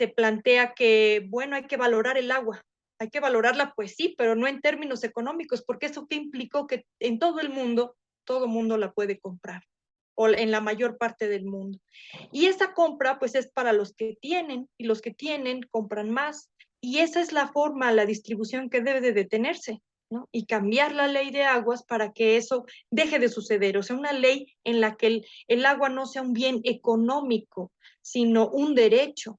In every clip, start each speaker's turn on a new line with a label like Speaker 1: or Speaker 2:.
Speaker 1: se plantea que, bueno, hay que valorar el agua. Hay que valorarla, pues sí, pero no en términos económicos, porque eso que implicó que en todo mundo la puede comprar, o en la mayor parte del mundo. Y esa compra, pues es para los que tienen, y los que tienen compran más. Y esa es la forma, la distribución que debe de detenerse, ¿no? Y cambiar la ley de aguas para que eso deje de suceder. O sea, una ley en la que el agua no sea un bien económico, sino un derecho.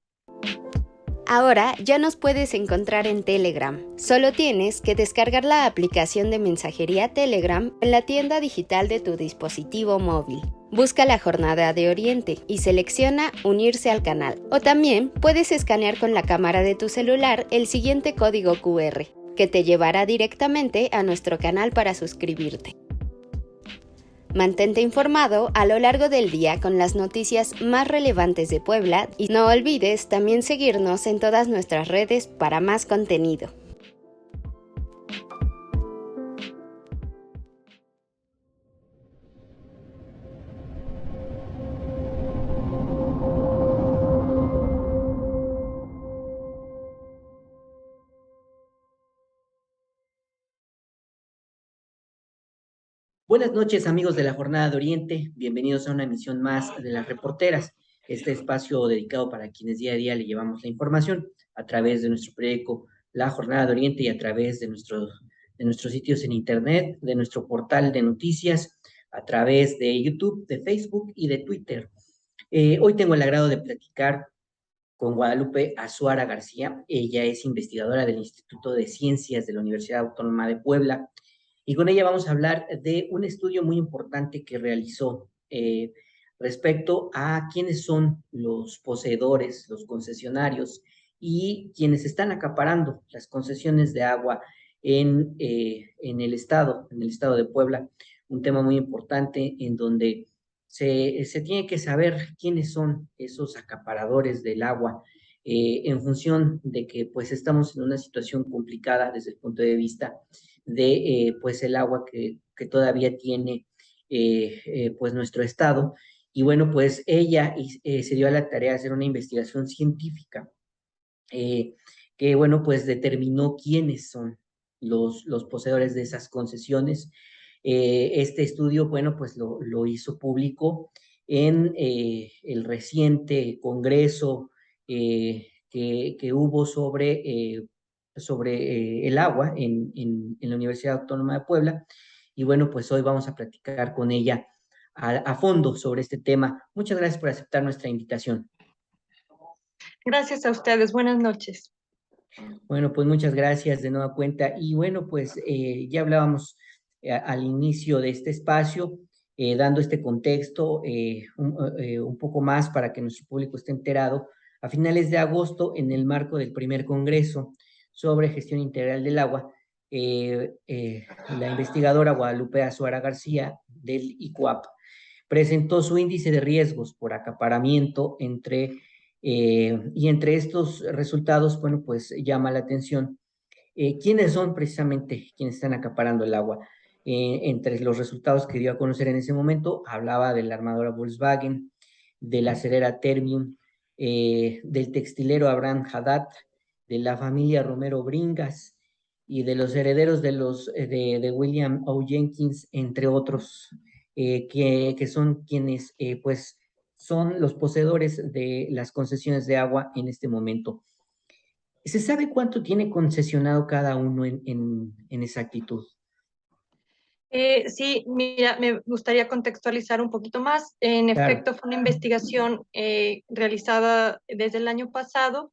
Speaker 2: Ahora ya nos puedes encontrar en Telegram. Solo tienes que descargar la aplicación de mensajería Telegram en la tienda digital de tu dispositivo móvil. Busca la Jornada de Oriente y selecciona Unirse al canal. O también puedes escanear con la cámara de tu celular el siguiente código QR, que te llevará directamente a nuestro canal para suscribirte. Mantente informado a lo largo del día con las noticias más relevantes de Puebla y no olvides también seguirnos en todas nuestras redes para más contenido.
Speaker 3: Buenas noches, amigos de la Jornada de Oriente. Bienvenidos a una emisión más de Las Reporteras, este espacio dedicado para quienes día a día le llevamos la información a través de nuestro periódico La Jornada de Oriente y a través de nuestros sitios en Internet, de nuestro portal de noticias, a través de YouTube, de Facebook y de Twitter. Hoy tengo el agrado de platicar con Guadalupe Azuara García. Ella es investigadora del Instituto de Ciencias de la Universidad Autónoma de Puebla y con ella vamos a hablar de un estudio muy importante que realizó respecto a quiénes son los poseedores, los concesionarios y quienes están acaparando las concesiones de agua en el estado de Puebla, un tema muy importante en donde se tiene que saber quiénes son esos acaparadores del agua en función de que pues estamos en una situación complicada desde el punto de vista de pues el agua que todavía tiene pues nuestro estado. Y bueno, pues ella se dio a la tarea de hacer una investigación científica eh, que bueno, pues determinó quiénes son los poseedores de esas concesiones. Este estudio, bueno, pues lo hizo público en el reciente congreso que hubo sobre el agua en la Universidad Autónoma de Puebla. Y bueno, pues hoy vamos a platicar con ella a fondo sobre este tema. Muchas gracias por aceptar nuestra invitación.
Speaker 1: Gracias a ustedes. Buenas noches.
Speaker 3: Bueno, pues muchas gracias de nueva cuenta. Y bueno, pues ya hablábamos al inicio de este espacio, dando este contexto un poco más para que nuestro público esté enterado. A finales de agosto, en el marco del primer Congreso sobre Gestión Integral del Agua, la investigadora Guadalupe Azuara García del ICUAP presentó su índice de riesgos por acaparamiento y entre estos resultados, bueno, pues llama la atención quiénes son precisamente quienes están acaparando el agua. Entre los resultados que dio a conocer en ese momento, hablaba de la armadora Volkswagen, de la acerera Termium, del textilero Abraham Haddad, de la familia Romero Bringas y de los herederos de William O. Jenkins, entre otros, que son quienes, pues, son los poseedores de las concesiones de agua en este momento. ¿Se sabe cuánto tiene concesionado cada uno en exactitud?
Speaker 1: Sí, mira, me gustaría contextualizar un poquito más. En
Speaker 3: Claro.
Speaker 1: efecto, fue una investigación realizada desde el año pasado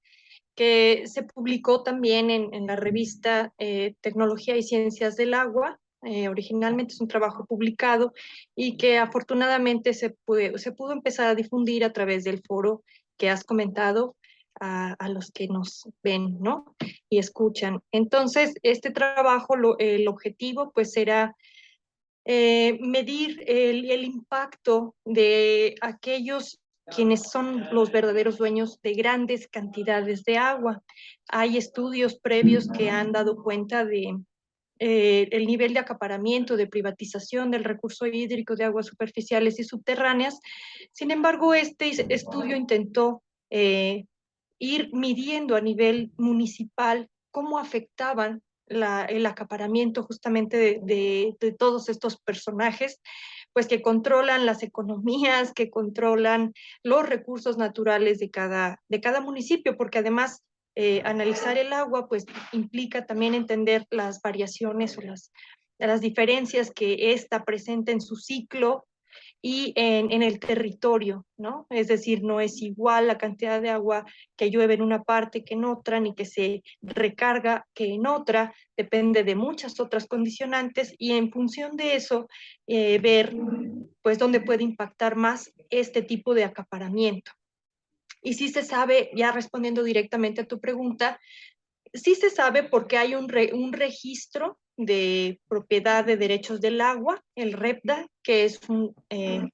Speaker 1: que se publicó también en la revista Tecnología y Ciencias del Agua. Originalmente es un trabajo publicado y que afortunadamente se pudo empezar a difundir a través del foro que has comentado a los que nos ven, ¿no? Y escuchan. Entonces, este trabajo, el objetivo pues era medir el impacto de aquellos quienes son los verdaderos dueños de grandes cantidades de agua. Hay estudios previos que han dado cuenta de el nivel de acaparamiento, de privatización del recurso hídrico de aguas superficiales y subterráneas. Sin embargo, este estudio intentó ir midiendo a nivel municipal cómo afectaban el acaparamiento justamente de todos estos personajes, pues que controlan las economías, que controlan los recursos naturales de cada municipio, porque además analizar el agua pues implica también entender las variaciones o las diferencias que ésta presenta en su ciclo y en el territorio, ¿no? Es decir, no es igual la cantidad de agua que llueve en una parte que en otra, ni que se recarga que en otra, depende de muchas otras condicionantes y en función de eso, ver pues dónde puede impactar más este tipo de acaparamiento. Y sí se sabe, ya respondiendo directamente a tu pregunta, sí se sabe porque hay un registro de propiedad de derechos del agua, el REPDA, que es un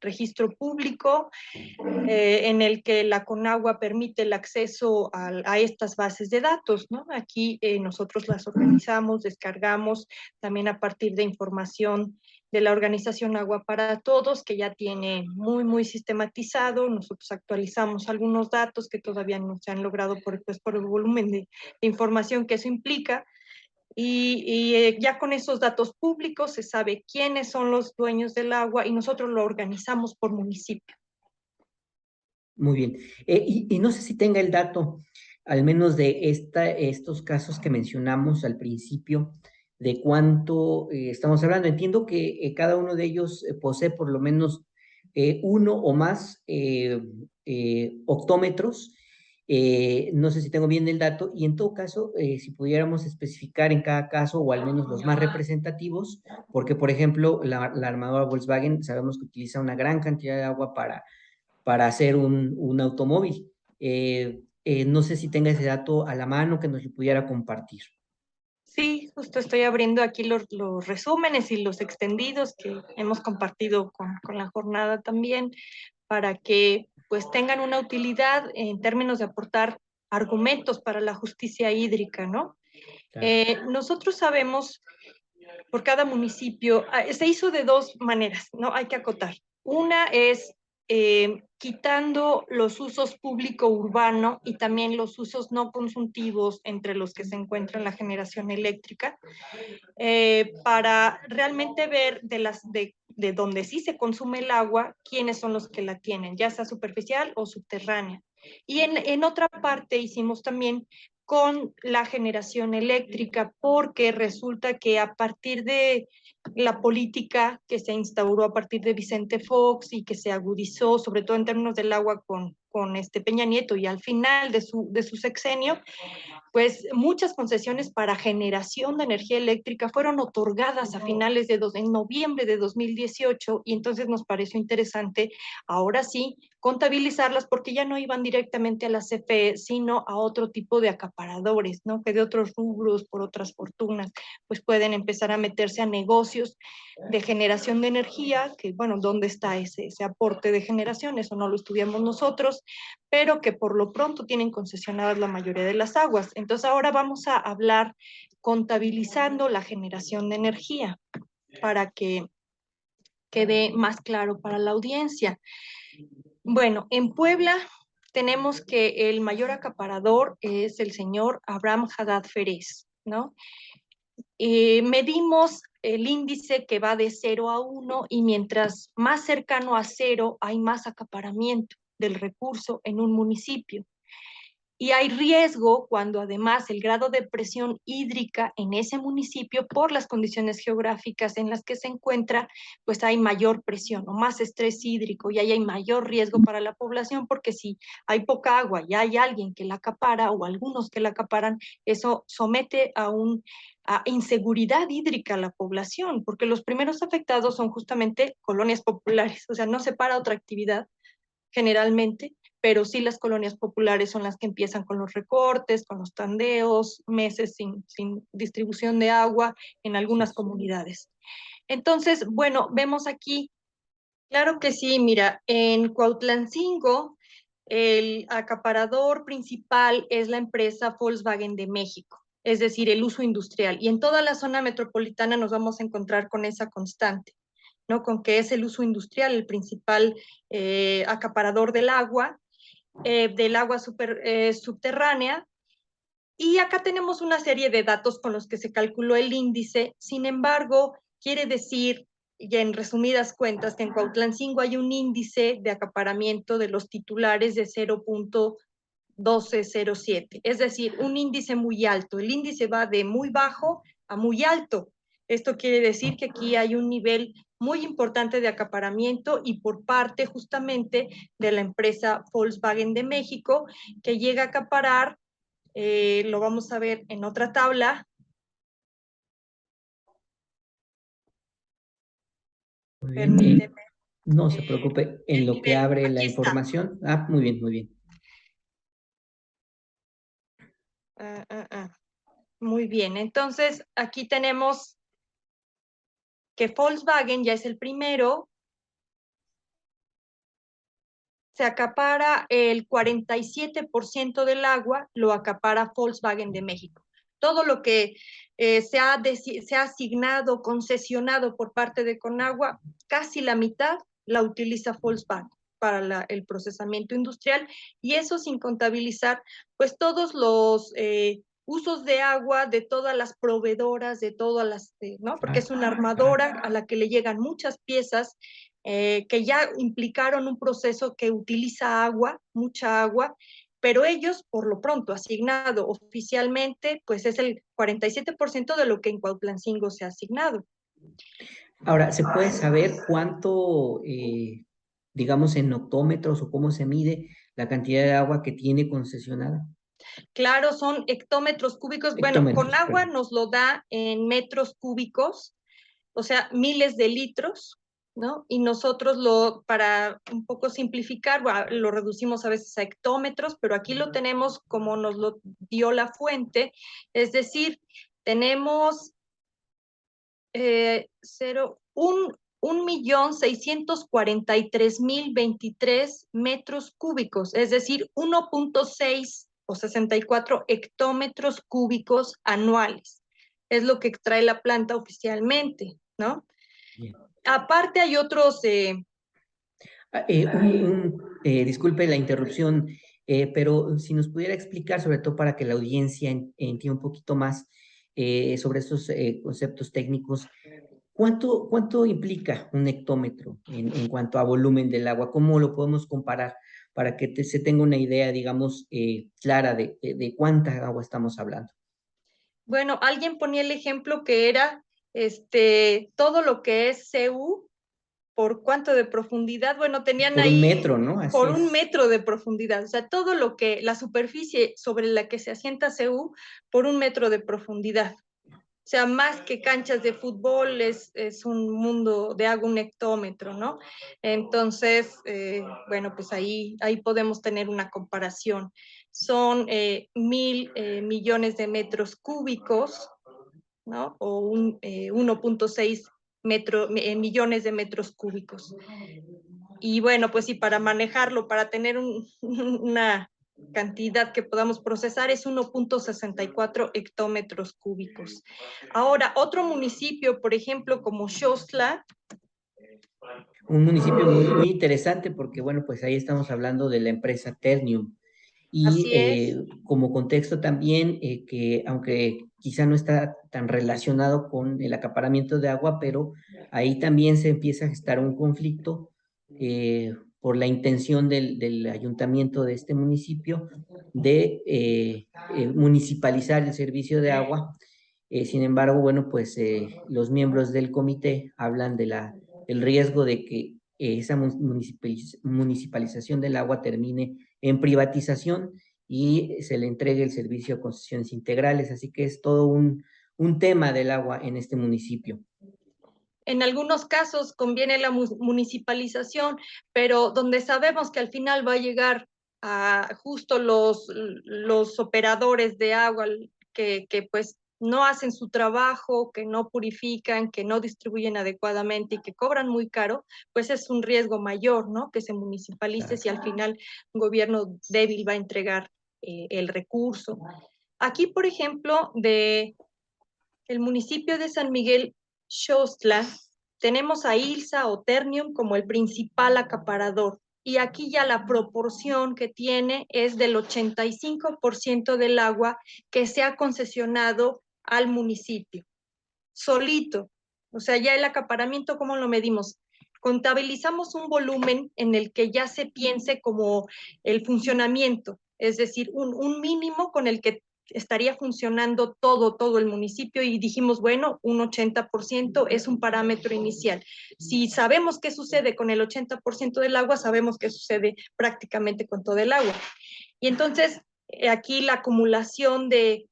Speaker 1: registro público en el que la Conagua permite el acceso a estas bases de datos, ¿no? Aquí nosotros las organizamos, descargamos también a partir de información de la organización Agua para Todos, que ya tiene muy sistematizado. Nosotros actualizamos algunos datos que todavía no se han logrado por el volumen de información que eso implica. Ya con esos datos públicos se sabe quiénes son los dueños del agua y nosotros lo organizamos por municipio.
Speaker 3: Muy bien. Y no sé si tenga el dato, al menos de estos casos que mencionamos al principio, de cuánto estamos hablando. Entiendo que cada uno de ellos posee por lo menos uno o más octómetros. No sé si tengo bien el dato, y en todo caso, si pudiéramos especificar en cada caso, o al menos los más representativos, porque, por ejemplo, la armadora Volkswagen sabemos que utiliza una gran cantidad de agua para hacer un automóvil. No sé si tenga ese dato a la mano que nos lo pudiera compartir.
Speaker 1: Sí, justo estoy abriendo aquí los resúmenes y los extendidos que hemos compartido con la jornada también, para que pues tengan una utilidad en términos de aportar argumentos para la justicia hídrica, ¿no?
Speaker 3: Claro.
Speaker 1: Nosotros sabemos por cada municipio, se hizo de dos maneras, ¿no? Hay que acotar. Una es quitando los usos público-urbano y también los usos no consultivos entre los que se encuentra la generación eléctrica, para realmente ver de donde sí se consume el agua, quiénes son los que la tienen, ya sea superficial o subterránea. Y en otra parte hicimos también con la generación eléctrica, porque resulta que a partir de la política que se instauró a partir de Vicente Fox y que se agudizó, sobre todo en términos del agua con este Peña Nieto y al final de su sexenio, pues muchas concesiones para generación de energía eléctrica fueron otorgadas a finales en noviembre de 2018 y entonces nos pareció interesante ahora sí contabilizarlas porque ya no iban directamente a la CFE, sino a otro tipo de acaparadores, ¿no? Que de otros rubros, por otras fortunas, pues pueden empezar a meterse a negocios de generación de energía, que bueno, ¿dónde está ese aporte de generación? Eso no lo estudiamos nosotros, pero que por lo pronto tienen concesionadas la mayoría de las aguas. Entonces ahora vamos a hablar contabilizando la generación de energía para que quede más claro para la audiencia. Bueno, en Puebla tenemos que el mayor acaparador es el señor Abraham Haddad Férez, ¿no? Medimos el índice que va de 0 a 1 y mientras más cercano a 0 hay más acaparamiento del recurso en un municipio. Y hay riesgo cuando además el grado de presión hídrica en ese municipio, por las condiciones geográficas en las que se encuentra, pues hay mayor presión o más estrés hídrico y ahí hay mayor riesgo para la población, porque si hay poca agua y hay alguien que la acapara o algunos que la acaparan, eso somete a inseguridad hídrica a la población, porque los primeros afectados son justamente colonias populares, o sea, no se para otra actividad generalmente, pero sí las colonias populares son las que empiezan con los recortes, con los tandeos, meses sin distribución de agua en algunas comunidades. Entonces, bueno, vemos aquí, claro que sí, mira, en Cuautlancingo, el acaparador principal es la empresa Volkswagen de México, es decir, el uso industrial. Y en toda la zona metropolitana nos vamos a encontrar con esa constante, ¿no? Con que es el uso industrial el principal acaparador del agua del agua subterránea. Y acá tenemos una serie de datos con los que se calculó el índice. Sin embargo, quiere decir, y en resumidas cuentas, que en Cuautlancingo hay un índice de acaparamiento de los titulares de 0.1207, es decir, un índice muy alto. El índice va de muy bajo a muy alto. Esto quiere decir que aquí hay un nivel muy importante de acaparamiento y por parte justamente de la empresa Volkswagen de México, que llega a acaparar, lo vamos a ver en otra tabla.
Speaker 3: Muy bien.
Speaker 1: Permíteme.
Speaker 3: No se preocupe en
Speaker 1: El
Speaker 3: lo que
Speaker 1: nivel,
Speaker 3: abre la
Speaker 1: aquí está.
Speaker 3: información. Ah, muy bien, muy bien.
Speaker 1: Muy bien, entonces aquí tenemos que Volkswagen ya es el primero, se acapara el 47% del agua, lo acapara Volkswagen de México. Todo lo que se ha asignado, concesionado por parte de Conagua, casi la mitad la utiliza Volkswagen para el procesamiento industrial, y eso sin contabilizar pues todos los usos de agua de todas las proveedoras, de todas las, ¿no? Porque es una armadora a la que le llegan muchas piezas que ya implicaron un proceso que utiliza agua, mucha agua, pero ellos, por lo pronto, asignado oficialmente, pues es el 47% de lo que en Cuautlancingo se ha asignado.
Speaker 3: Ahora, ¿se puede saber cuánto, digamos, en octómetros o cómo se mide la cantidad de agua que tiene concesionada?
Speaker 1: Claro, son hectómetros cúbicos. Bueno, con
Speaker 3: Hectómetros,
Speaker 1: agua
Speaker 3: perdón.
Speaker 1: nos lo da en metros cúbicos, o sea, miles de litros, ¿no? Y nosotros para un poco simplificar, lo reducimos a veces a hectómetros, pero aquí lo tenemos como nos lo dio la fuente, es decir, tenemos 1.643.023 metros cúbicos, es decir, 1.6 o 64 hectómetros cúbicos anuales. Es lo que extrae la planta oficialmente, ¿no?
Speaker 3: Bien.
Speaker 1: Aparte hay otros...
Speaker 3: Disculpe la interrupción, pero si nos pudiera explicar, sobre todo para que la audiencia entienda un poquito más sobre estos conceptos técnicos, ¿cuánto implica un hectómetro en cuanto a volumen del agua? ¿Cómo lo podemos comparar para que se tenga una idea, digamos, clara de cuánta agua estamos hablando?
Speaker 1: Bueno, alguien ponía el ejemplo que era todo lo que es CU, ¿por cuánto de profundidad? Bueno, tenían
Speaker 3: Por un
Speaker 1: ahí
Speaker 3: metro, ¿no? Así
Speaker 1: por un
Speaker 3: es.
Speaker 1: metro de profundidad, o sea, todo lo que, la superficie sobre la que se asienta CU por un metro de profundidad. O sea, más que canchas de fútbol, es un mundo de agua, un hectómetro, ¿no? Entonces, bueno, pues ahí podemos tener una comparación. Son 1.000 millones de metros cúbicos, ¿no? O 1.6 millones de metros cúbicos. Y bueno, pues sí, para manejarlo, para tener una cantidad que podamos procesar es 1.64 hectómetros cúbicos. Ahora, otro municipio, por ejemplo, como Xostla.
Speaker 3: Un municipio muy, muy interesante porque, bueno, pues ahí estamos hablando de la empresa Ternium. Y
Speaker 1: Así es.
Speaker 3: como contexto también, que aunque quizá no está tan relacionado con el acaparamiento de agua, pero ahí también se empieza a gestar un conflicto por la intención del ayuntamiento de este municipio de municipalizar el servicio de agua. Sin embargo, bueno, pues los miembros del comité hablan del riesgo de que esa municipalización del agua termine en privatización y se le entregue el servicio de concesiones integrales. Así que es todo un tema del agua en este municipio.
Speaker 1: En algunos casos conviene la municipalización, pero donde sabemos que al final va a llegar a justo los operadores de agua que pues no hacen su trabajo, que no purifican, que no distribuyen adecuadamente y que cobran muy caro, pues es un riesgo mayor, ¿no? Que se municipalice si al final un gobierno débil va a entregar el recurso. Aquí, por ejemplo, el municipio de San Miguel Xostla, tenemos a ILSA o Ternium como el principal acaparador. y aquí ya la proporción que tiene es del 85% del agua que se ha concesionado al municipio, solito. O sea, ya el acaparamiento, ¿cómo lo medimos? Contabilizamos un volumen en el que ya se piense como el funcionamiento, es decir, un mínimo con el que estaría funcionando todo el municipio y dijimos, bueno, un 80% es un parámetro inicial. Si sabemos qué sucede con el 80% del agua, sabemos qué sucede prácticamente con todo el agua. Y entonces, aquí la acumulación de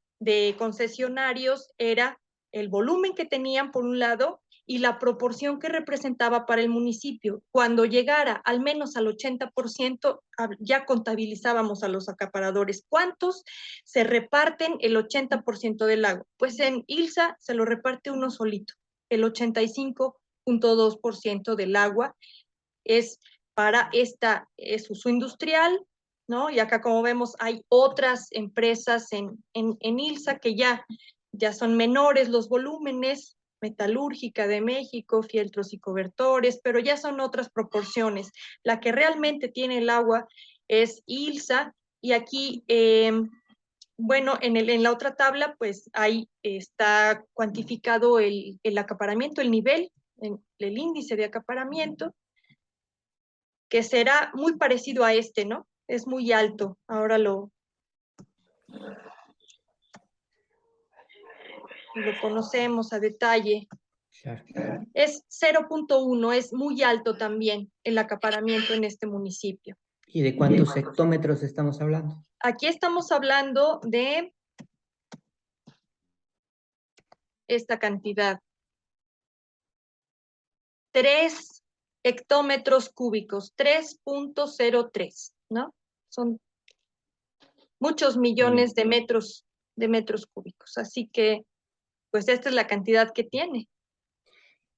Speaker 1: concesionarios era el volumen que tenían por un lado y la proporción que representaba para el municipio. Cuando llegara al menos al 80%, ya contabilizábamos a los acaparadores. ¿Cuántos se reparten el 80% del agua? Pues en ILSA se lo reparte uno solito. El 85.2% del agua es para esta, es uso industrial, ¿no? Y acá, como vemos, hay otras empresas en ILSA que ya son menores los volúmenes, Metalúrgica de México, Fieltros y Cobertores, pero ya son otras proporciones. La que realmente tiene el agua es ILSA, y aquí, bueno, en la otra tabla, pues ahí está cuantificado el acaparamiento, el nivel, el índice de acaparamiento, que será muy parecido a este, ¿no? Es muy alto. Ahora lo conocemos a detalle.
Speaker 3: Claro.
Speaker 1: Es 0.1, es muy alto también el acaparamiento en este municipio.
Speaker 3: ¿Y de cuántos hectómetros estamos hablando?
Speaker 1: Aquí estamos hablando de esta cantidad. 3 hectómetros cúbicos, 3.03, ¿no? Son muchos millones de metros cúbicos. Así que, pues esta es la cantidad que tiene.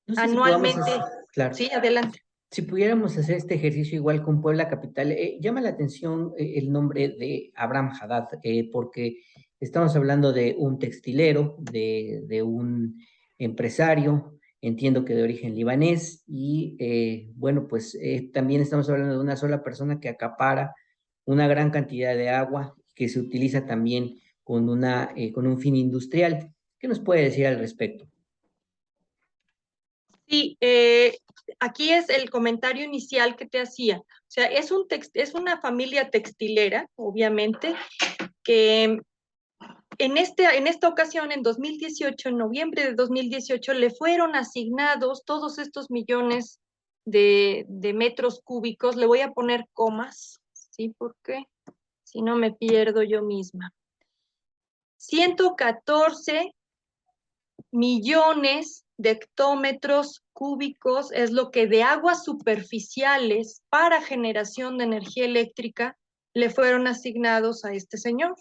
Speaker 3: No sé si podamos
Speaker 1: Anualmente.
Speaker 3: hacer, claro,
Speaker 1: Sí, adelante.
Speaker 3: si pudiéramos hacer este ejercicio igual con Puebla Capital, llama la atención el nombre de Abraham Haddad, porque estamos hablando de un textilero, de un empresario, entiendo que de origen libanés, y bueno, pues también estamos hablando de una sola persona que acapara una gran cantidad de agua que se utiliza también con un fin industrial. ¿Qué nos puede decir al respecto?
Speaker 1: Sí, aquí es el comentario inicial que te hacía. O sea, es una familia textilera, obviamente, que en esta ocasión, en 2018, en noviembre de 2018, le fueron asignados todos estos millones de metros cúbicos. Le voy a poner comas, ¿sí? Porque si no me pierdo yo misma. 114 millones de hectómetros cúbicos es lo que de aguas superficiales para generación de energía eléctrica le fueron asignados a este señor.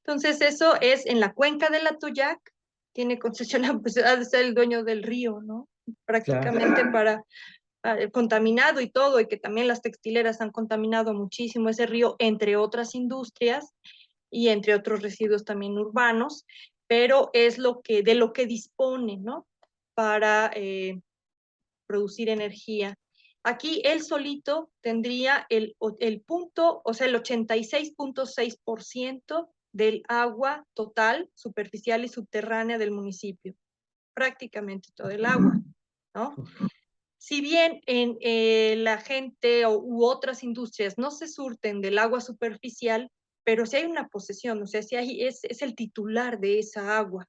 Speaker 1: Entonces, eso es en la cuenca de la Toyac, tiene concesión, pues ha de ser el dueño del río, ¿no? Prácticamente
Speaker 3: Claro.
Speaker 1: contaminado y todo, y que también las textileras han contaminado muchísimo ese río, entre otras industrias y entre otros residuos también urbanos, pero es de lo que dispone, ¿no? Para producir energía. Aquí él solito tendría el punto, o sea, el 86.6% del agua total, superficial y subterránea del municipio. Prácticamente todo el agua, ¿no? Si bien en la gente u otras industrias no se surten del agua superficial, pero si hay una posesión, o sea, si es el titular de esa agua,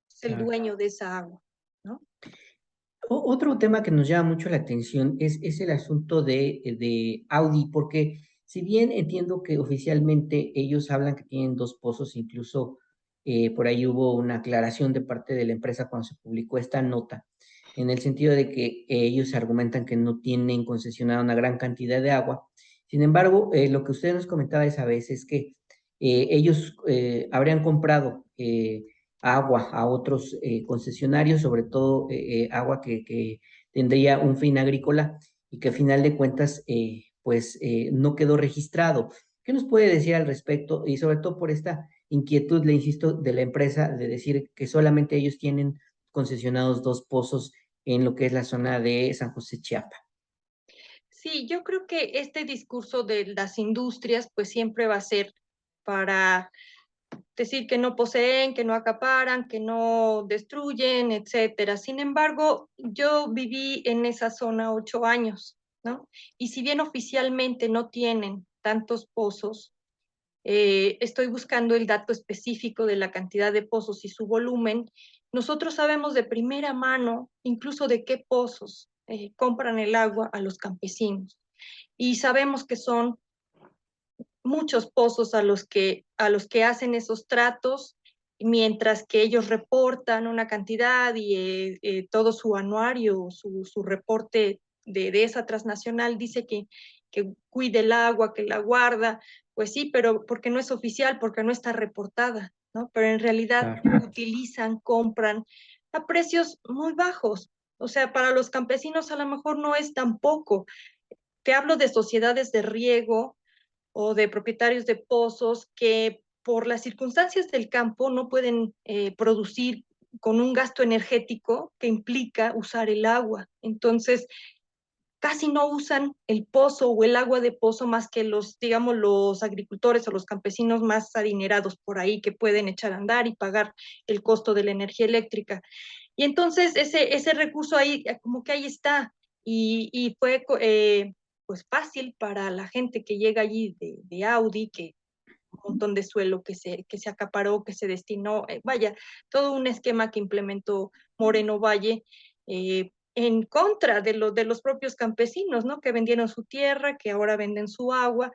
Speaker 1: es el
Speaker 3: Claro.
Speaker 1: dueño de esa agua, ¿no?
Speaker 3: Otro tema que nos llama mucho la atención es el asunto de Audi, porque si bien entiendo que oficialmente ellos hablan que tienen dos pozos, incluso por ahí hubo una aclaración de parte de la empresa cuando se publicó esta nota, en el sentido de que ellos argumentan que no tienen concesionada una gran cantidad de agua. Sin embargo, lo que usted nos comentaba esa vez es que ellos habrían comprado agua a otros concesionarios, sobre todo agua que tendría un fin agrícola y que a final de cuentas pues no quedó registrado. ¿Qué nos puede decir al respecto? Y sobre todo por esta inquietud, le insisto, de la empresa de decir que solamente ellos tienen concesionados dos pozos en lo que es la zona de San José Chiapa.
Speaker 1: Sí, yo creo que este discurso de las industrias pues siempre va a ser para decir que no poseen, que no acaparan, que no destruyen, etcétera. Sin embargo, yo viví en esa zona 8 años, ¿no? Y si bien oficialmente no tienen tantos pozos, estoy buscando el dato específico de la cantidad de pozos y su volumen. Nosotros sabemos de primera mano, incluso de qué pozos compran el agua a los campesinos. Y sabemos que son muchos pozos a los que hacen esos tratos, mientras que ellos reportan una cantidad y todo su anuario, su reporte de esa transnacional dice que cuide el agua, que la guarda, pues sí, pero porque no es oficial, porque no está reportada, ¿no? Pero en realidad
Speaker 3: Claro,
Speaker 1: utilizan, compran a precios muy bajos. O sea, para los campesinos a lo mejor no es tan poco. Te hablo de sociedades de riego o de propietarios de pozos que por las circunstancias del campo no pueden producir con un gasto energético que implica usar el agua. Entonces, casi no usan el pozo o el agua de pozo más que los, digamos, los agricultores o los campesinos más adinerados por ahí que pueden echar a andar y pagar el costo de la energía eléctrica. Y entonces ese recurso ahí, como que ahí está, y fue pues fácil para la gente que llega allí de Audi, que un montón de suelo que se acaparó, que se destinó, vaya, todo un esquema que implementó Moreno Valle en contra de los propios campesinos, ¿no? Que vendieron su tierra, que ahora venden su agua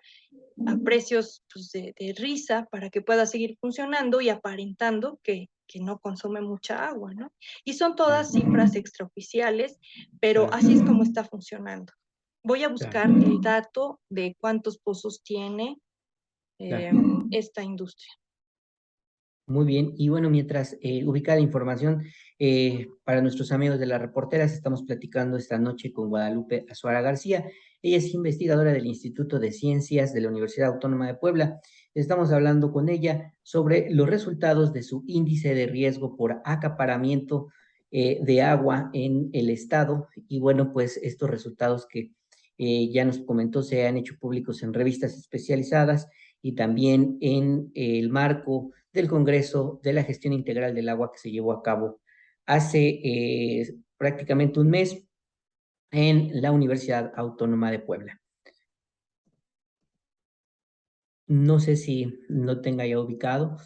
Speaker 1: a precios pues, de risa para que pueda seguir funcionando y aparentando que no consume mucha agua, ¿no? Y son
Speaker 3: claro,
Speaker 1: todas cifras extraoficiales, pero
Speaker 3: claro,
Speaker 1: así es como está funcionando. Voy a buscar
Speaker 3: claro,
Speaker 1: el dato de cuántos pozos tiene eh,
Speaker 3: claro.
Speaker 1: esta industria.
Speaker 3: Muy bien, y bueno, mientras ubica la información para nuestros amigos de las reporteras, estamos platicando esta noche con Guadalupe Azuara García. Ella es investigadora del Instituto de Ciencias de la Universidad Autónoma de Puebla. Estamos hablando con ella sobre los resultados de su índice de riesgo por acaparamiento de agua en el estado. Y bueno, pues estos resultados que ya nos comentó se han hecho públicos en revistas especializadas y también en el marco del Congreso de la Gestión Integral del Agua que se llevó a cabo hace prácticamente un mes en la Universidad Autónoma de Puebla. No sé si lo tenga ya ubicado.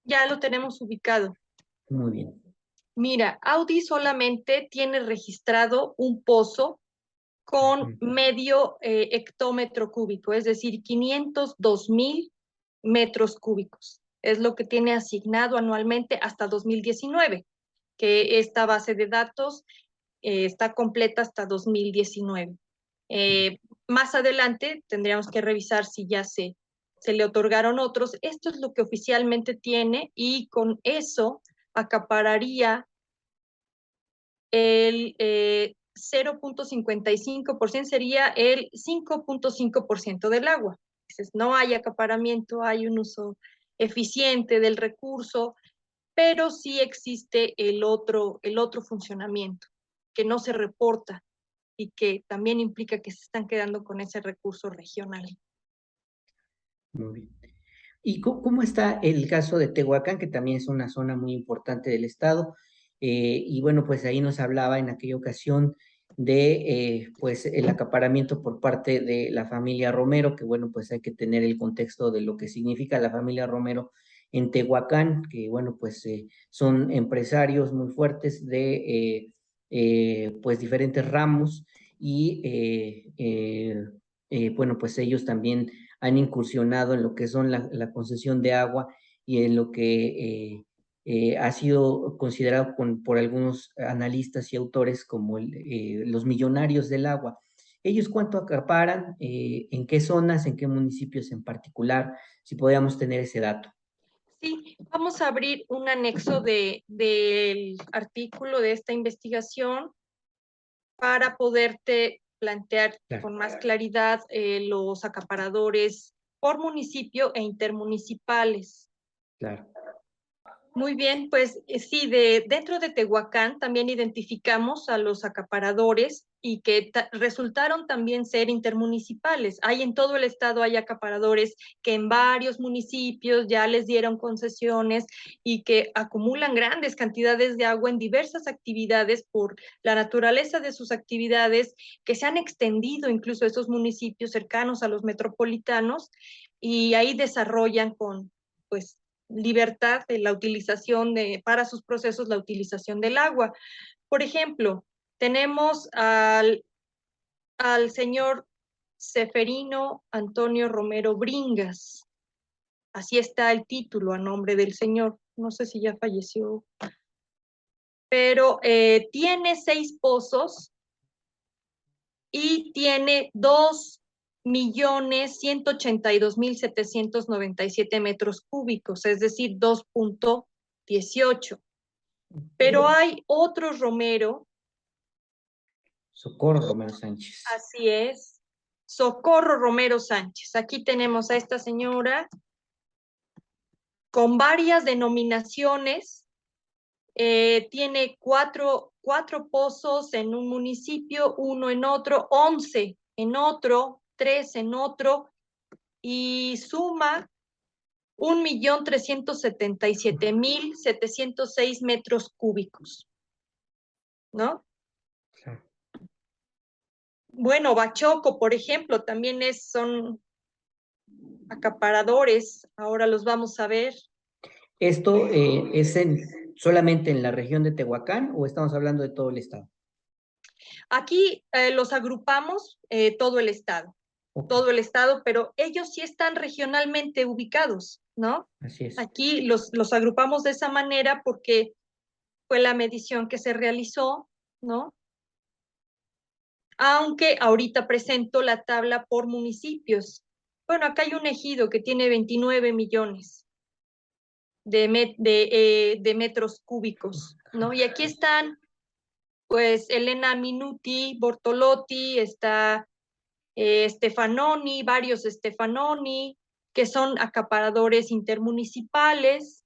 Speaker 1: Ya lo tenemos ubicado.
Speaker 3: Muy bien.
Speaker 1: Mira, Audi solamente tiene registrado un pozo con
Speaker 3: Ujú.
Speaker 1: medio hectómetro cúbico, es decir, 502,000 metros cúbicos. Es lo que tiene asignado anualmente hasta 2019, que esta base de datos está completa hasta 2019. Más adelante tendríamos que revisar si ya se le otorgaron otros. Esto es lo que oficialmente tiene y con eso acapararía el 0,55%, sería el 5,5% del agua. Entonces, no hay acaparamiento, hay un uso eficiente del recurso, pero sí existe el otro funcionamiento que no se reporta y que también implica que se están quedando con ese recurso regional.
Speaker 3: Muy bien. ¿Y cómo está el caso de Tehuacán, que también es una zona muy importante del estado? Y bueno, pues ahí nos hablaba en aquella ocasión de pues el acaparamiento por parte de la familia Romero, que bueno, pues hay que tener el contexto de lo que significa la familia Romero en Tehuacán, que bueno, pues son empresarios muy fuertes de pues diferentes ramos y bueno, pues ellos también han incursionado en lo que son la concesión de agua y en lo que ha sido considerado por algunos analistas y autores como los millonarios del agua. ¿Ellos cuánto acaparan? ¿En qué zonas? ¿En qué municipios en particular? Si podíamos tener ese dato.
Speaker 1: Sí, vamos a abrir un anexo del artículo de esta investigación para poderte plantear
Speaker 3: Claro,
Speaker 1: con más claridad los acaparadores por municipio e intermunicipales.
Speaker 3: claro.
Speaker 1: Muy bien, pues sí, dentro de Tehuacán también identificamos a los acaparadores y que resultaron también ser intermunicipales. Hay en todo el estado, hay acaparadores que en varios municipios ya les dieron concesiones y que acumulan grandes cantidades de agua en diversas actividades por la naturaleza de sus actividades, que se han extendido incluso a esos municipios cercanos a los metropolitanos, y ahí desarrollan con, pues, libertad de la utilización para sus procesos, la utilización del agua. Por ejemplo, tenemos al señor Seferino Antonio Romero Bringas. Así está el título a nombre del señor. No sé si ya falleció. Pero tiene 6 pozos y tiene 2.182.797 metros cúbicos, es decir, 2.18. Pero hay otro Romero.
Speaker 3: Socorro Romero Sánchez.
Speaker 1: Así es. Socorro Romero Sánchez. Aquí tenemos a esta señora con varias denominaciones. Tiene cuatro pozos en un municipio, 1 en otro, 11 en otro, 3 en otro, y suma 1.377.706 metros cúbicos, ¿no?
Speaker 3: Claro.
Speaker 1: Bueno, Bachoco, por ejemplo, también son acaparadores, ahora los vamos a ver.
Speaker 3: ¿Esto es solamente en la región de Tehuacán o estamos hablando de todo el estado?
Speaker 1: Aquí los agrupamos todo el estado. Okay. Todo el estado, pero ellos sí están regionalmente ubicados, ¿no?
Speaker 3: Así es.
Speaker 1: Aquí los agrupamos de esa manera porque fue la medición que se realizó, ¿no? Aunque ahorita presento la tabla por municipios. Bueno, acá hay un ejido que tiene 29 millones de metros cúbicos, ¿no? Y aquí están, pues, Elena Minuti, Bortolotti, está Stefanoni, varios Stefanoni, que son acaparadores intermunicipales.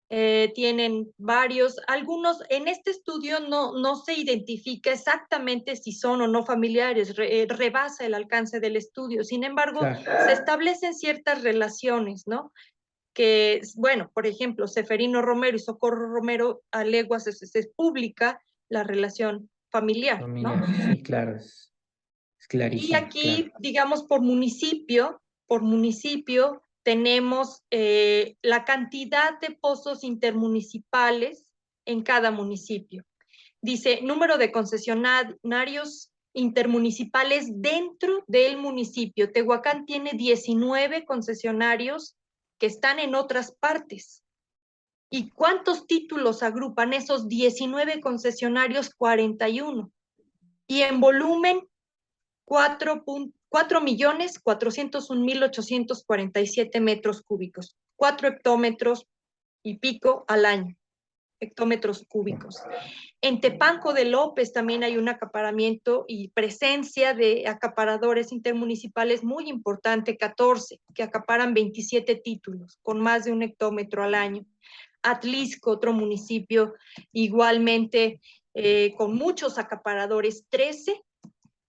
Speaker 1: Tienen varios, algunos, en este estudio no se identifica exactamente si son o no familiares, rebasa el alcance del estudio, sin embargo, claro, se establecen ciertas relaciones, ¿no? Que, bueno, por ejemplo, Seferino Romero y Socorro Romero, a leguas es pública la relación familiar, ¿no?
Speaker 3: Sí, claro, es clarísimo.
Speaker 1: Y aquí,
Speaker 3: claro,
Speaker 1: digamos, por municipio, tenemos la cantidad de pozos intermunicipales en cada municipio. Dice, número de concesionarios intermunicipales dentro del municipio. Tehuacán tiene 19 concesionarios que están en otras partes. ¿Y cuántos títulos agrupan esos 19 concesionarios? 41. Y en volumen, 4.401.847 metros cúbicos, 4 hectómetros y pico al año, hectómetros cúbicos. En Tepanco de López también hay un acaparamiento y presencia de acaparadores intermunicipales muy importante, 14, que acaparan 27 títulos, con más de 1 hectómetro al año. Atlisco, otro municipio, igualmente con muchos acaparadores, 13,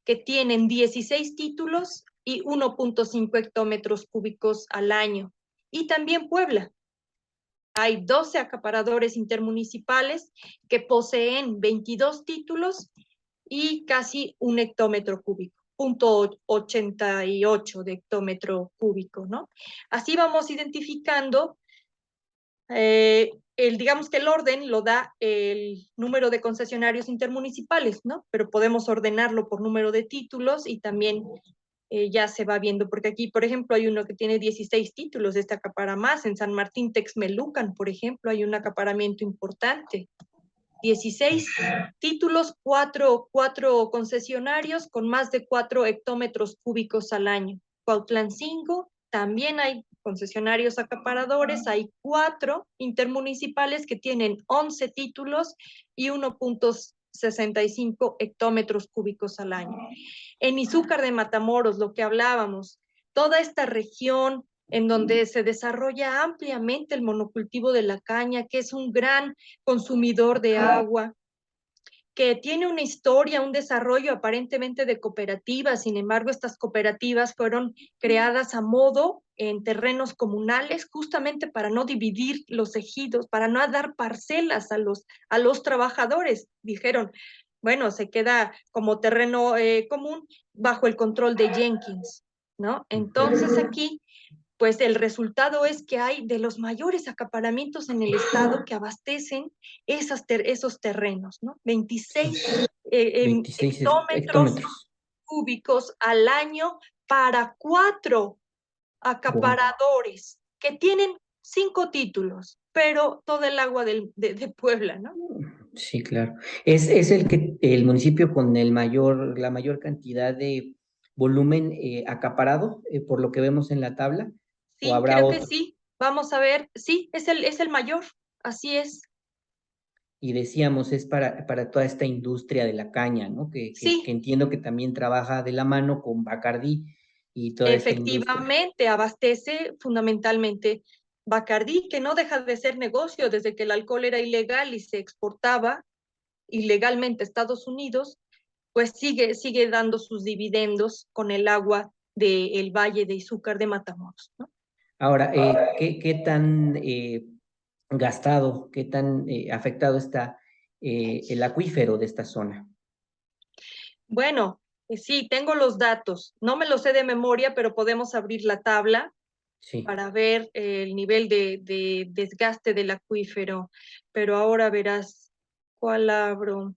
Speaker 1: que tienen 16 títulos y 1.5 hectómetros cúbicos al año. Y también Puebla. Hay 12 acaparadores intermunicipales que poseen 22 títulos y casi 1 hectómetro cúbico, 0.88 de hectómetro cúbico, ¿no? Así vamos identificando digamos que el orden lo da el número de concesionarios intermunicipales, ¿no? Pero podemos ordenarlo por número de títulos y también ya se va viendo, porque aquí, por ejemplo, hay uno que tiene 16 títulos, este acapara más. En San Martín Texmelucan, por ejemplo, hay un acaparamiento importante. 16 títulos, 4 concesionarios con más de 4 hectómetros cúbicos al año. Cuautlancingo, también hay concesionarios acaparadores, hay 4 intermunicipales que tienen 11 títulos y 1.65 hectómetros cúbicos al año. En Izúcar de Matamoros, lo que hablábamos, toda esta región en donde se desarrolla ampliamente el monocultivo de la caña, que es un gran consumidor de agua, que tiene una historia, un desarrollo aparentemente de cooperativas. Sin embargo, estas cooperativas fueron creadas a modo en terrenos comunales, justamente para no dividir los ejidos, para no dar parcelas a los trabajadores. Dijeron, bueno, se queda como terreno común bajo el control de Jenkins, ¿no? Entonces aquí pues el resultado es que hay de los mayores acaparamientos en el estado que abastecen esos terrenos, ¿no? 26
Speaker 3: 26
Speaker 1: hectómetros
Speaker 3: hectómetros.
Speaker 1: cúbicos al año para 4
Speaker 3: Wow.
Speaker 1: acaparadores que tienen 5 títulos, pero todo el agua de Puebla, ¿no?
Speaker 3: Sí, claro. Es el municipio con la mayor cantidad de volumen acaparado, por lo que vemos en la tabla, o
Speaker 1: Sí,
Speaker 3: habrá
Speaker 1: creo que
Speaker 3: otro.
Speaker 1: sí. Vamos a ver, sí, es el mayor, así es.
Speaker 3: Y decíamos, es para toda esta industria de la caña, ¿no? Que
Speaker 1: Sí,
Speaker 3: entiendo que también trabaja de la mano con Bacardí y toda esta industria.
Speaker 1: efectivamente, abastece fundamentalmente Bacardí, que no deja de ser negocio desde que el alcohol era ilegal y se exportaba ilegalmente a Estados Unidos, pues sigue dando sus dividendos con el agua del Valle de Izúcar de Matamoros, ¿no?
Speaker 3: Ahora, ¿qué tan gastado, qué tan afectado está el acuífero de esta zona?
Speaker 1: Bueno, sí, tengo los datos, no me los sé de memoria, pero podemos abrir la tabla
Speaker 3: Sí,
Speaker 1: para ver el nivel de desgaste del acuífero, pero ahora verás cuál abro.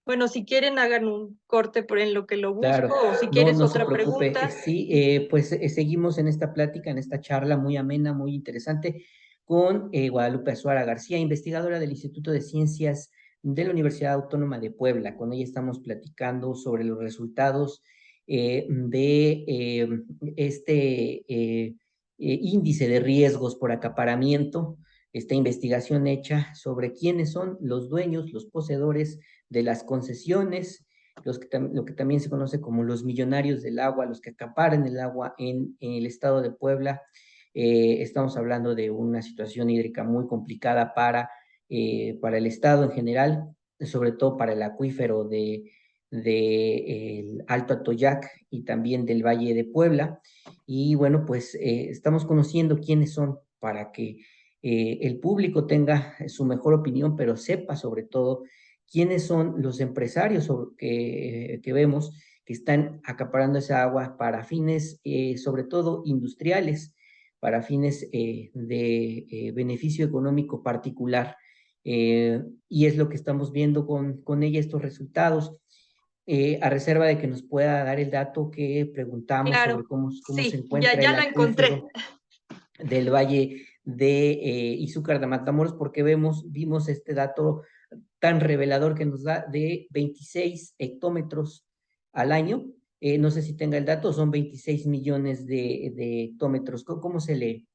Speaker 1: Bueno, si quieren hagan un corte por en lo que lo
Speaker 3: claro.
Speaker 1: busco, o si
Speaker 3: No,
Speaker 1: quieres
Speaker 3: no se
Speaker 1: otra
Speaker 3: preocupe.
Speaker 1: pregunta.
Speaker 3: Sí, pues seguimos en esta plática, en esta charla muy amena, muy interesante, con Guadalupe Azuara García, investigadora del Instituto de Ciencias de la Universidad Autónoma de Puebla. Con ella estamos platicando sobre los resultados de este índice de riesgos por acaparamiento, esta investigación hecha sobre quiénes son los dueños, los poseedores de las concesiones, lo que también se conoce como los millonarios del agua, los que acaparan el agua en el estado de Puebla. Estamos hablando de una situación hídrica muy complicada para el estado en general, sobre todo para el acuífero de el Alto Atoyac y también del Valle de Puebla. Y bueno, pues estamos conociendo quiénes son para que el público tenga su mejor opinión, pero sepa sobre todo quiénes son los empresarios que vemos que están acaparando esa agua para fines, sobre todo industriales, para fines de beneficio económico particular. Y es lo que estamos viendo con ella, estos resultados. A reserva de que nos pueda dar el dato que preguntamos sobre
Speaker 1: Claro,
Speaker 3: cómo se
Speaker 1: sí,
Speaker 3: encuentra
Speaker 1: ya
Speaker 3: el
Speaker 1: la encontré.
Speaker 3: acuífero del Valle de Izúcar de Matamoros, porque vimos este dato tan revelador que nos da de 26 hectómetros al año. No sé si tenga el dato, son 26 millones de hectómetros. ¿Cómo se lee?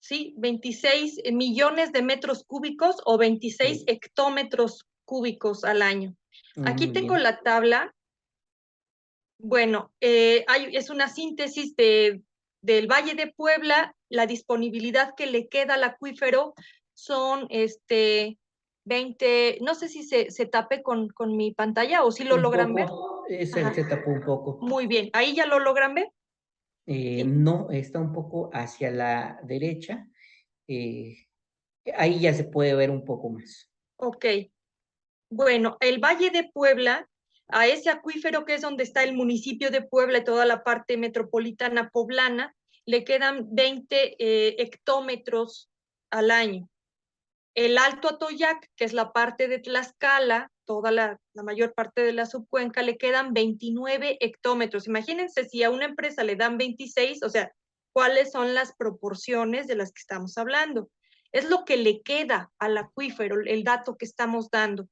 Speaker 1: Sí, 26 millones de metros cúbicos o 26
Speaker 3: Sí.
Speaker 1: hectómetros cúbicos al año. Aquí
Speaker 3: Muy
Speaker 1: tengo
Speaker 3: bien.
Speaker 1: la tabla. Bueno, es una síntesis del Valle de Puebla. La disponibilidad que le queda al acuífero son 20, no sé si se tape con mi pantalla o si lo
Speaker 3: Un
Speaker 1: logran ver.
Speaker 3: poco,
Speaker 1: Ajá,
Speaker 3: se tapó un poco.
Speaker 1: muy bien, ahí ya lo logran ver. Sí,
Speaker 3: No, está un poco hacia la derecha. eh, Ahí ya se puede ver un poco más.
Speaker 1: ok. Bueno, el Valle de Puebla, a ese acuífero que es donde está el municipio de Puebla y toda la parte metropolitana poblana, le quedan 20 hectómetros al año. El Alto Atoyac, que es la parte de Tlaxcala, toda la mayor parte de la subcuenca, le quedan 29 hectómetros. Imagínense si a una empresa le dan 26, o sea, ¿cuáles son las proporciones de las que estamos hablando? Es lo que le queda al acuífero, el dato que estamos dando.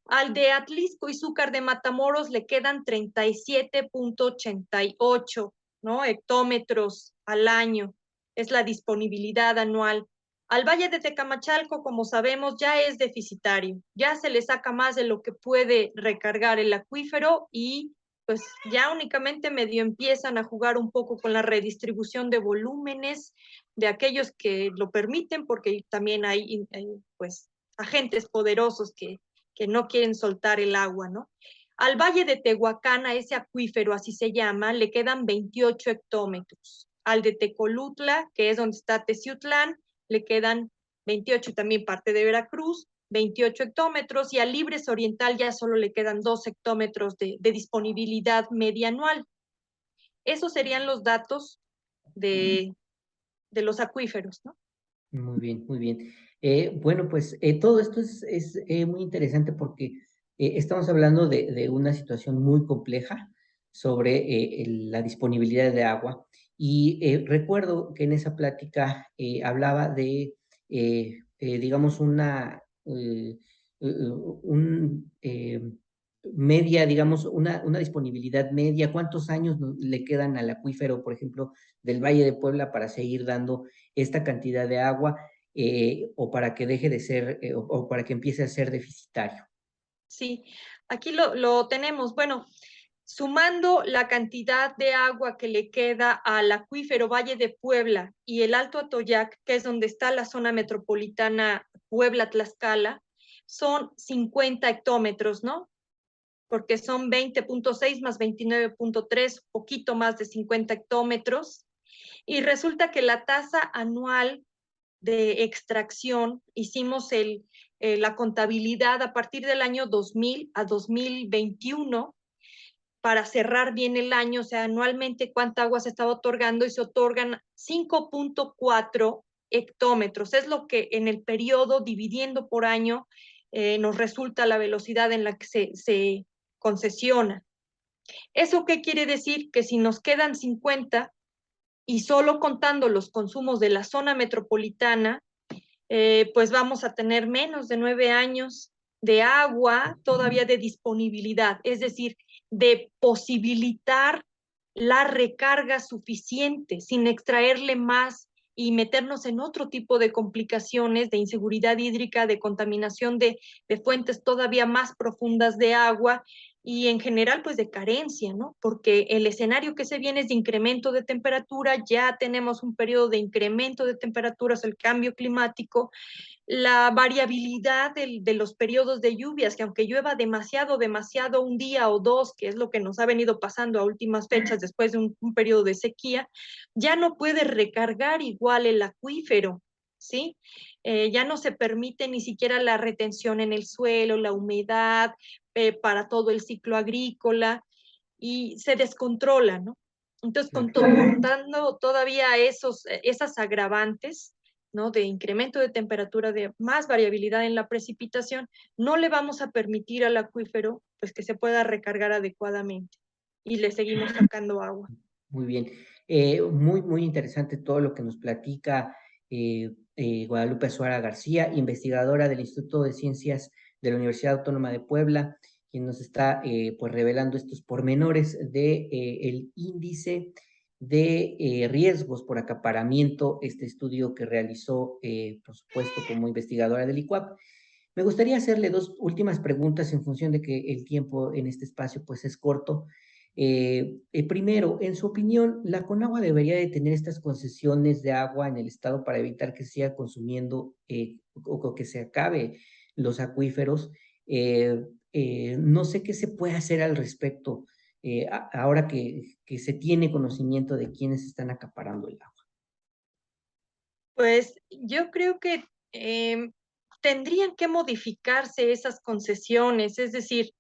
Speaker 1: Al de Atlisco y Zúcar de Matamoros le quedan 37.88, ¿no? Hectómetros al año. Es la disponibilidad anual. Al Valle de Tecamachalco, como sabemos, ya es deficitario. Ya se le saca más de lo que puede recargar el acuífero y pues ya únicamente medio empiezan a jugar un poco con la redistribución de volúmenes de aquellos que lo permiten, porque también hay pues agentes poderosos que que no quieren soltar el agua, ¿no? Al Valle de Tehuacán, a ese acuífero, así se llama, le quedan 28 hectómetros. Al de Tecolutla, que es donde está Teciutlán, le quedan 28, también parte de Veracruz, 28 hectómetros, y al Libres Oriental ya solo le quedan 2 hectómetros de disponibilidad media anual. Esos serían los datos de los acuíferos, ¿no?
Speaker 3: Muy bien, muy bien. Bueno, pues todo esto es muy interesante porque estamos hablando de una situación muy compleja sobre la disponibilidad de agua. Y recuerdo que en esa plática hablaba de, digamos, un, media, digamos, una disponibilidad media. ¿Cuántos años le quedan al acuífero, por ejemplo, del Valle de Puebla para seguir dando esta cantidad de agua o para que deje de ser o para que empiece a ser deficitario?
Speaker 1: Sí, aquí lo tenemos. Bueno, sumando la cantidad de agua que le queda al acuífero Valle de Puebla y el Alto Atoyac, que es donde está la zona metropolitana Puebla-Tlaxcala, son 50 hectómetros, ¿no? Porque son 20.6 más 29.3, poquito más de 50 hectómetros. Y resulta que la tasa anual de extracción, hicimos la contabilidad a partir del año 2000 a 2021 para cerrar bien el año, o sea, anualmente cuánta agua se estaba otorgando, y se otorgan 5.4 hectómetros. Es lo que en el periodo, dividiendo por año, nos resulta la velocidad en la que se concesiona. ¿Eso qué quiere decir? Que si nos quedan 50 y solo contando los consumos de la zona metropolitana, pues vamos a tener menos de 9 años de agua todavía de disponibilidad, es decir, de posibilitar la recarga suficiente sin extraerle más y meternos en otro tipo de complicaciones de inseguridad hídrica, de contaminación de fuentes todavía más profundas de agua y en general pues de carencia, ¿no? Porque el escenario que se viene es de incremento de temperatura, ya tenemos un periodo de incremento de temperaturas, el cambio climático, la variabilidad de los periodos de lluvias, que aunque llueva demasiado un día o dos, que es lo que nos ha venido pasando a últimas fechas después de un periodo de sequía, ya no puede recargar igual el acuífero, ¿sí? Ya no se permite ni siquiera la retención en el suelo, la humedad para todo el ciclo agrícola y se descontrola, ¿no? Entonces, contando todavía esas agravantes, ¿no? De incremento de temperatura, de más variabilidad en la precipitación, no le vamos a permitir al acuífero pues que se pueda recargar adecuadamente y le seguimos sacando agua.
Speaker 3: Muy bien. Muy, muy interesante todo lo que nos platica Guadalupe Azuara García, investigadora del Instituto de Ciencias de la Universidad Autónoma de Puebla, quien nos está pues revelando estos pormenores de el índice de riesgos por acaparamiento, este estudio que realizó, por supuesto, como investigadora del ICUAP. Me gustaría hacerle dos últimas preguntas en función de que el tiempo en este espacio pues es corto. Primero, en su opinión, ¿la Conagua debería de tener estas concesiones de agua en el estado para evitar que se siga consumiendo o que se acabe los acuíferos? No sé qué se puede hacer al respecto ahora que se tiene conocimiento de quiénes están acaparando el agua.
Speaker 1: Pues yo creo que tendrían que modificarse esas concesiones, es decir,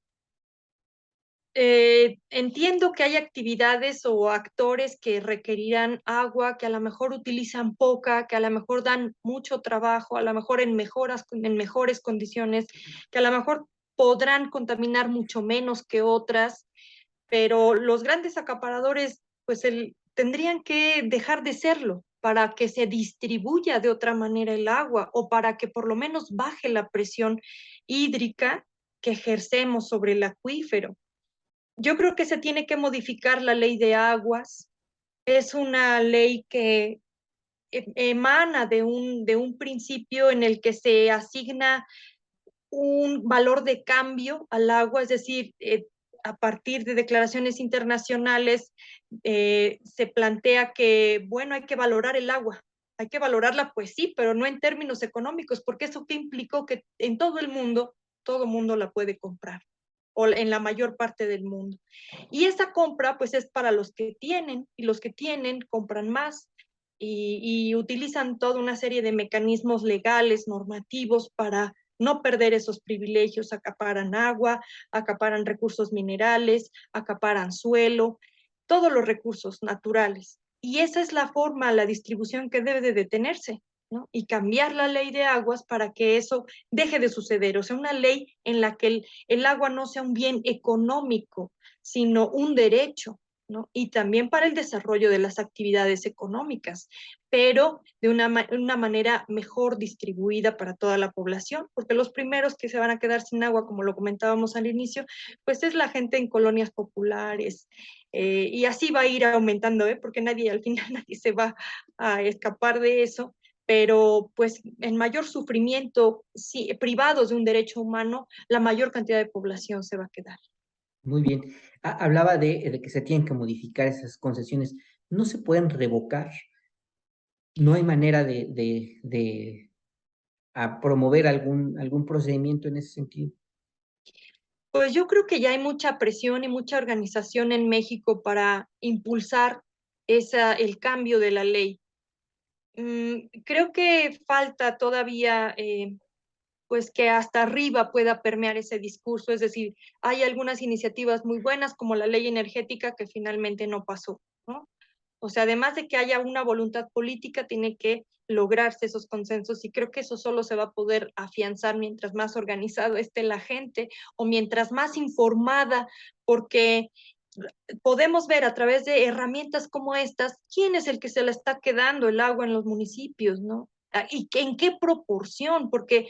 Speaker 1: entiendo que hay actividades o actores que requerirán agua, que a lo mejor utilizan poca, que a lo mejor dan mucho trabajo, a lo mejor en mejores condiciones, que a lo mejor podrán contaminar mucho menos que otras, pero los grandes acaparadores pues tendrían que dejar de serlo para que se distribuya de otra manera el agua o para que por lo menos baje la presión hídrica que ejercemos sobre el acuífero. Yo creo que se tiene que modificar la ley de aguas. Es una ley que emana de un principio en el que se asigna un valor de cambio al agua, es decir, a partir de declaraciones internacionales se plantea que, bueno, hay que valorar el agua. Hay que valorarla, pues sí, pero no en términos económicos, porque eso que implicó que en todo el mundo todo mundo la puede comprar, o en la mayor parte del mundo. Y esa compra pues es para los que tienen, y los que tienen compran más y utilizan toda una serie de mecanismos legales, normativos para no perder esos privilegios, acaparan agua, acaparan recursos minerales, acaparan suelo, todos los recursos naturales. Y esa es la forma, la distribución que debe de detenerse, ¿no? Y cambiar la ley de aguas para que eso deje de suceder, o sea, una ley en la que el agua no sea un bien económico, sino un derecho, ¿no? Y también para el desarrollo de las actividades económicas, pero de una manera mejor distribuida para toda la población, porque los primeros que se van a quedar sin agua, como lo comentábamos al inicio, pues es la gente en colonias populares, y así va a ir aumentando, porque nadie, al final nadie se va a escapar de eso, pero pues en mayor sufrimiento, sí, privados de un derecho humano, la mayor cantidad de población se va a quedar.
Speaker 3: Muy bien. Hablaba de que se tienen que modificar esas concesiones. No se pueden revocar. No hay manera de promover algún procedimiento en ese sentido.
Speaker 1: Pues yo creo que ya hay mucha presión y mucha organización en México para impulsar el cambio de la ley. Creo que falta todavía, pues que hasta arriba pueda permear ese discurso, es decir, hay algunas iniciativas muy buenas como la ley energética que finalmente no pasó, ¿no? O sea, además de que haya una voluntad política, tiene que lograrse esos consensos y creo que eso solo se va a poder afianzar mientras más organizado esté la gente o mientras más informada, porque podemos ver a través de herramientas como estas quién es el que se le está quedando el agua en los municipios, ¿no? Y en qué proporción, porque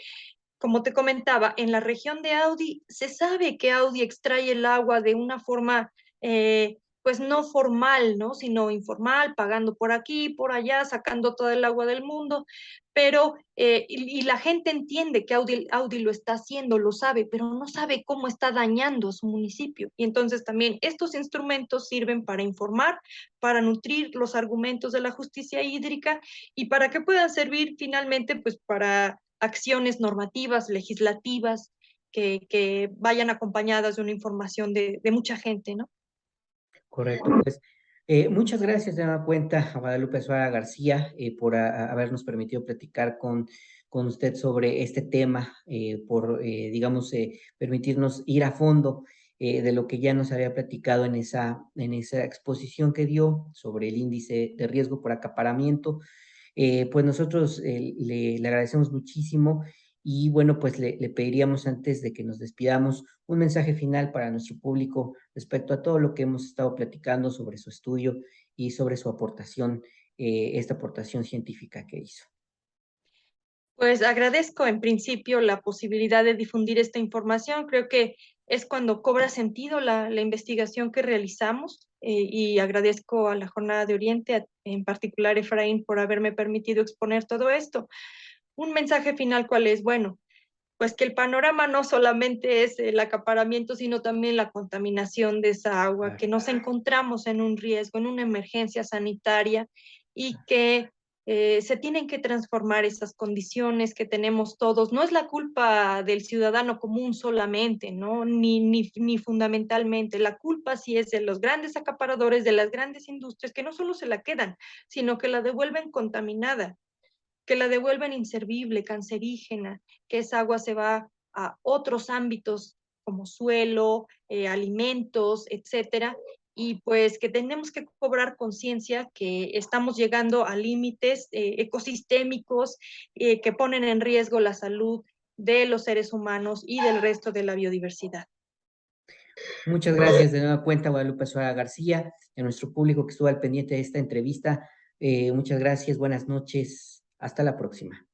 Speaker 1: como te comentaba, en la región de Audi se sabe que Audi extrae el agua de una forma, pues no formal, ¿no? Sino informal, pagando por aquí, por allá, sacando todo el agua del mundo, pero, y la gente entiende que Audi lo está haciendo, lo sabe, pero no sabe cómo está dañando a su municipio. Y entonces también estos instrumentos sirven para informar, para nutrir los argumentos de la justicia hídrica y para que puedan servir finalmente, pues para acciones normativas, legislativas, que vayan acompañadas de una información de mucha gente, ¿no?
Speaker 3: Correcto, pues muchas gracias de nueva cuenta a Guadalupe Suárez García por habernos permitido platicar con usted sobre este tema, por, digamos, permitirnos ir a fondo de lo que ya nos había platicado en esa exposición que dio sobre el índice de riesgo por acaparamiento. Pues nosotros le agradecemos muchísimo y bueno, pues le pediríamos antes de que nos despidamos un mensaje final para nuestro público respecto a todo lo que hemos estado platicando sobre su estudio y sobre su aportación, esta aportación científica que hizo.
Speaker 1: Pues agradezco en principio la posibilidad de difundir esta información. Creo que es cuando cobra sentido la investigación que realizamos, y agradezco a la Jornada de Oriente, en particular Efraín, por haberme permitido exponer todo esto. Un mensaje final, ¿cuál es? Bueno, pues que el panorama no solamente es el acaparamiento, sino también la contaminación de esa agua,
Speaker 3: Claro,
Speaker 1: que nos encontramos en un riesgo, en una emergencia sanitaria y que se tienen que transformar esas condiciones que tenemos todos. No es la culpa del ciudadano común solamente, ¿no? Ni fundamentalmente. La culpa sí es de los grandes acaparadores, de las grandes industrias, que no solo se la quedan, sino que la devuelven contaminada, que la devuelven inservible, cancerígena, que esa agua se va a otros ámbitos como suelo, alimentos, etcétera, y pues que tenemos que cobrar conciencia que estamos llegando a límites ecosistémicos que ponen en riesgo la salud de los seres humanos y del resto de la biodiversidad.
Speaker 3: muchas gracias de nueva cuenta, Guadalupe Suárez García, y a nuestro público que estuvo al pendiente de esta entrevista. Muchas gracias, buenas noches, hasta la próxima.